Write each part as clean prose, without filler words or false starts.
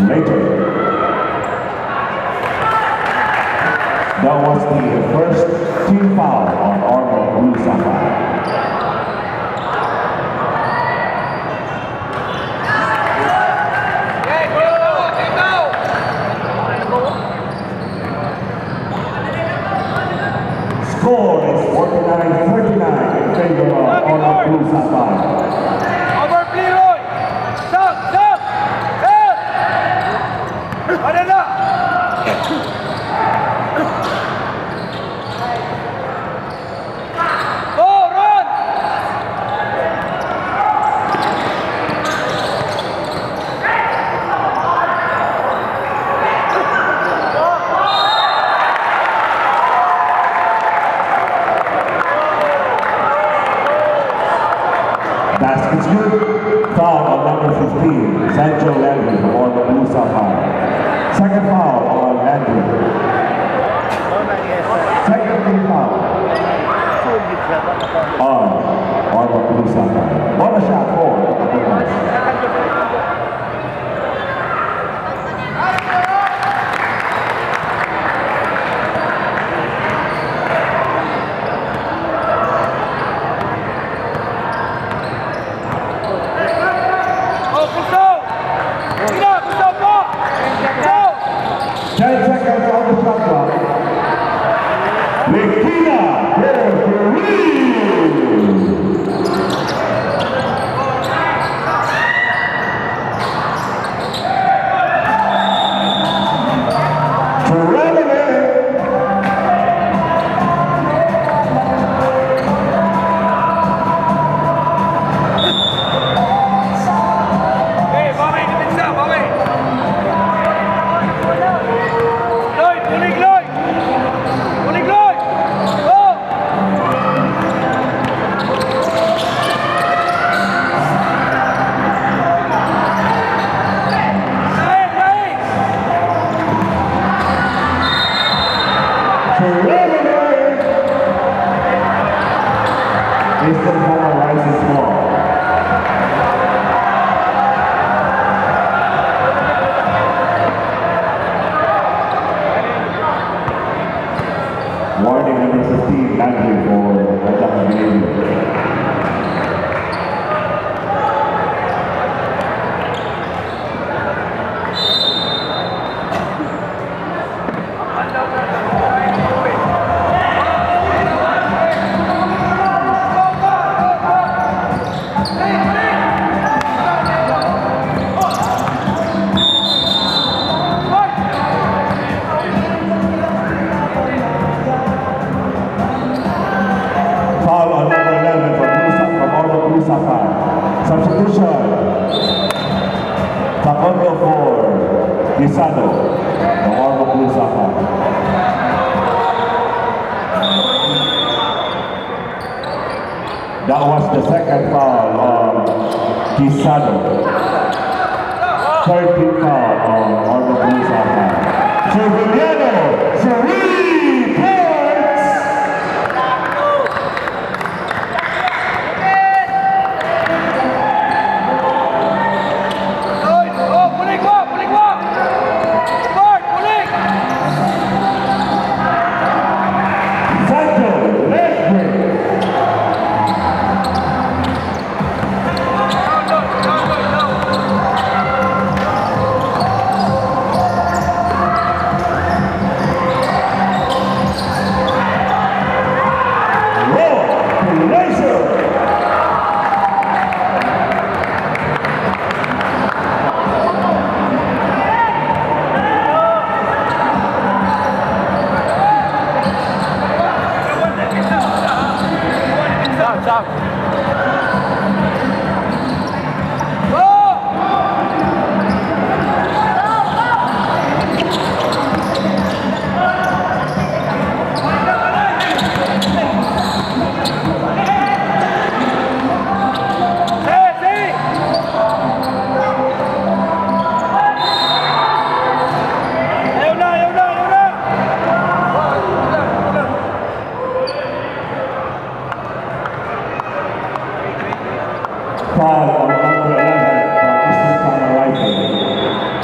later. That was the first team foul on Armo Blue Sapphire. Score is 49-39 in favor of Armo Blue Sapphire. Basket's good. Foul on number 15, Sancho Landry from Armo Blue Sapphire. Second foul on Landry. Second team foul on Armo Blue Sapphire. Bonus shot for the Pumas. Warning number 15, Landry for Rajahan Behavior. Substitution. Taekwondo for Gisano, the Armo Blue Sapphire. That was the second foul on Gisano. Third team foul on Armo Blue Sapphire. Sevillano,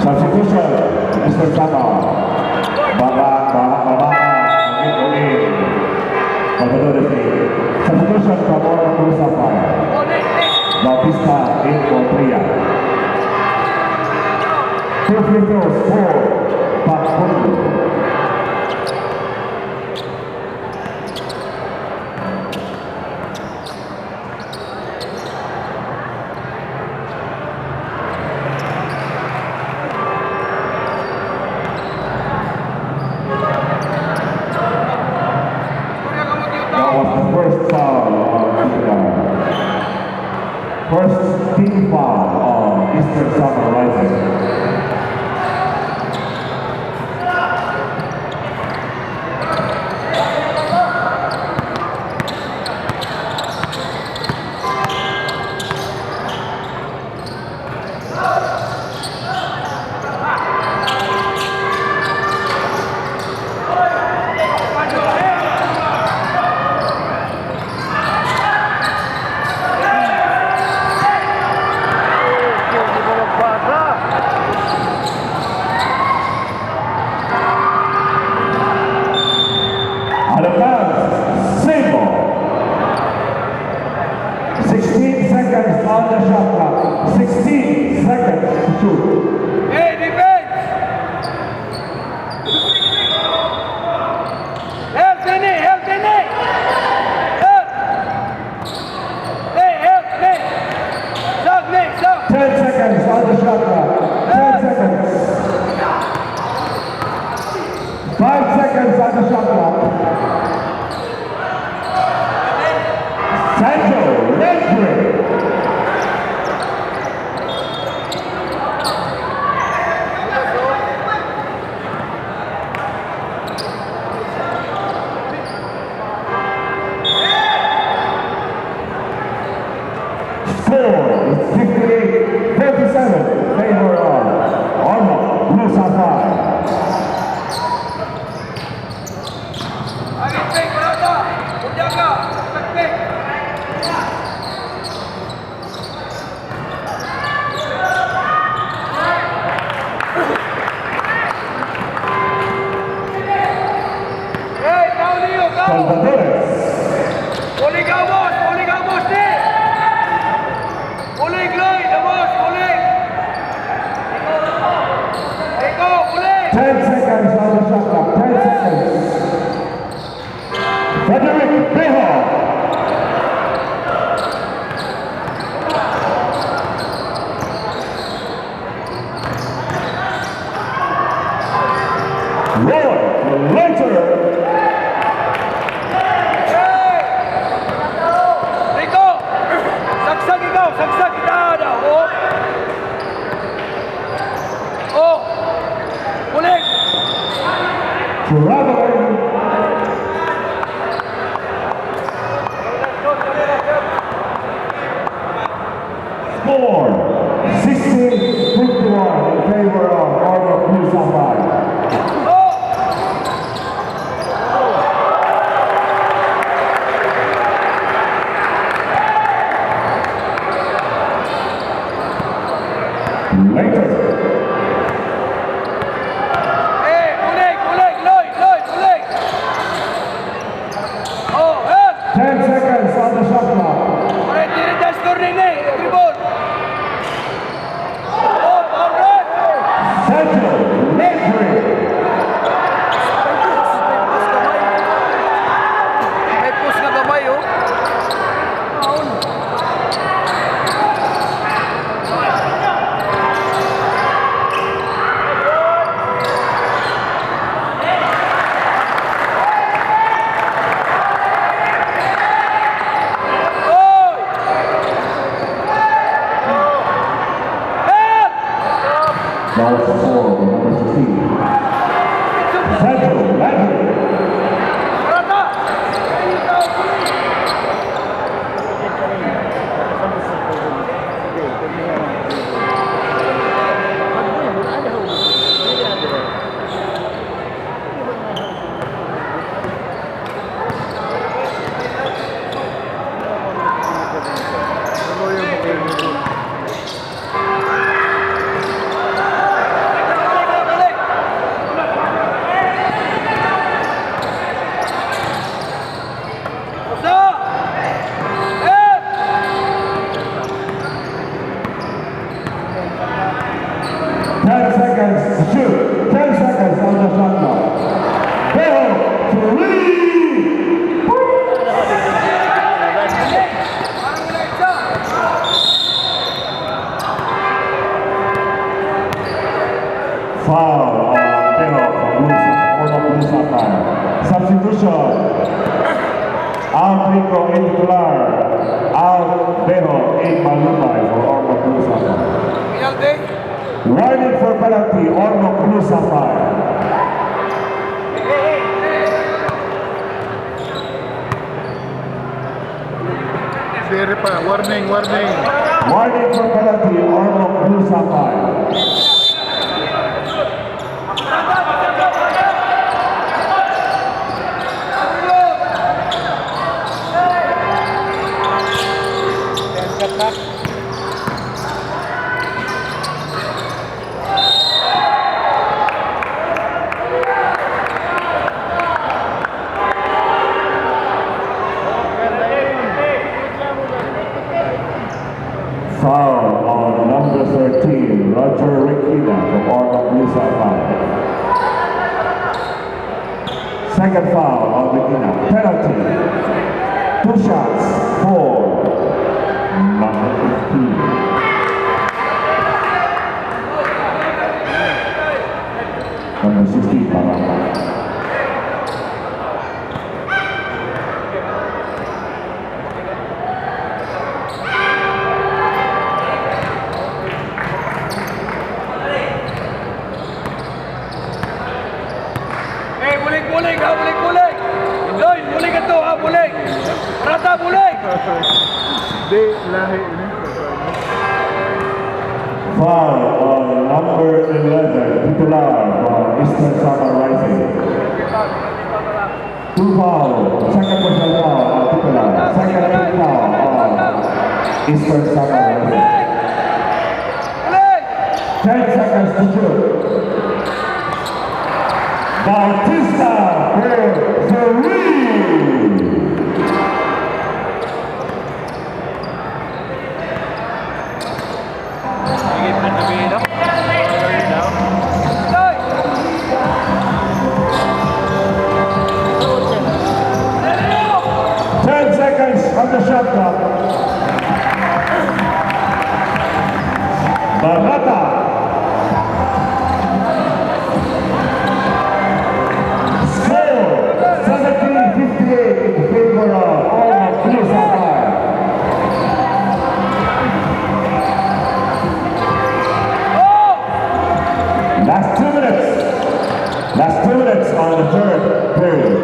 Substitution, Mr. Sama. Ulit. Substitution from Order Blue Sapphire. Bautista in for Priya. 2 free throws for Pak Pundu. First team foul on Eastern Summer Rising. On the shot clock, 16 seconds to shoot. Hey, defense! Help, Danny! Help, Danny! Help! Hey, help, Nick! Suck, Nick, suck! 10 seconds on the shot clock. 10 seconds. 5 seconds on the shot clock. Sancho, leg break. Score is 58-37 in favor of Order Blue Sapphire. Agit, Nick, berapa? Jaga, Nick. Hey, kau ni, kau! Salvadores. Boleh kau, bos! Boleh kau, bos, Nick! Boleh, Gloy, dah bos, boleh! Eko, boleh! 10 seconds on the shot clock. 10 seconds. Frederick Beho. Roy Leiter. Eko! Saksak ikaw! Saksak kita ada! Oh! Oh! Boleh! Traveling. Score 16-51 in favor of Order Blue Sapphire. Oh! Later. Eh! Boleh! Boleh! Gloy! Gloy! Boleh! Oh! Help! 10 seconds on the shot clock. Boleh diri dah skor ni ni! Tribun! Oh! Power run! Central Leiter. May push na gamay oh! Foul for number 16. Central Leiter. Rata! to shoot. 10 seconds on the shot clock. Beho, 3. Foul on Beho from Blue Sapphire. Substitution. Out Rico in Titular. Out Beho in Malumay for Ormo Blue Sapphire. Penalty. Warning for penalty, Ormo Blue Sapphire. Siri pa, warning, warning. Warning for penalty, Ormo Blue Sapphire. Foul on number 13, Roger Riquina from Ormo Blue Sapphire. Second foul on Riquina. Penalty. 2 shots for number 15. Number 16, Baraka. Buling ha, buling. Doy, buling ito ha, buling. Rata, buling. Di, lahi ini. Foul on number 11, Titular from Eastern Samar Rising. 2 foul, second personal foul on Titular, second team foul on Eastern Samar Rising. Buling. 10 seconds to shoot. Bautista for 3. Doy. 10 seconds on the shot clock. Barata. Score 17-58 in favor of Ormo Blue Sapphire. Oh! Last 2 minutes. Last 2 minutes on the third period.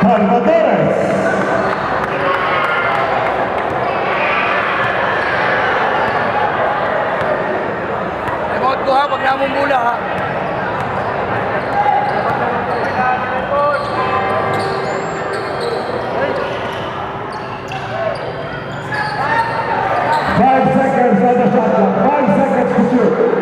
Salvadores. Remote ko ha, pag namumula ha. Five seconds on the shot clock. 5 seconds to shoot.